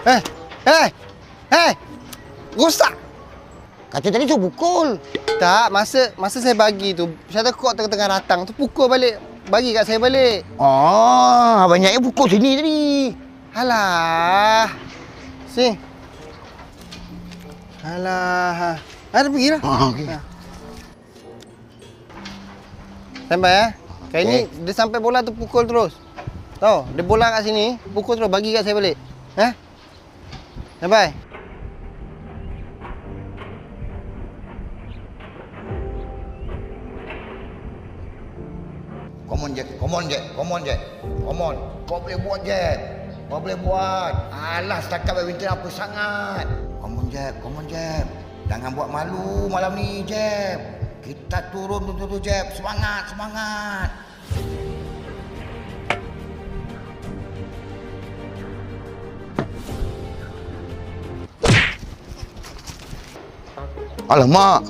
Eh, eh, eh, rosak. Kata tadi tu pukul. Tak, masa saya bagi tu, shuttlecock tengah-tengah datang tu pukul balik. Bagi kat saya balik. Oh, abangnya pukul sini tadi. Alah. Sini. Alah. Ada pergi lah. Okey. Sampai Kali ni Okey. dia sampai bola tu pukul terus. Tahu, dia bola kat sini, pukul terus bagi kat saya balik. Sampai. Come on, Jack. Come on, Jack. Come on, Jack. Come on. Kau boleh buat, Jack. Kau boleh buat. Alah, setakat badminton apa sangat. Come on, Jack. Come on, Jack. Jangan buat malu malam ni, Jack. Kita turun betul-betul, Jack. Semangat, semangat. Alamak.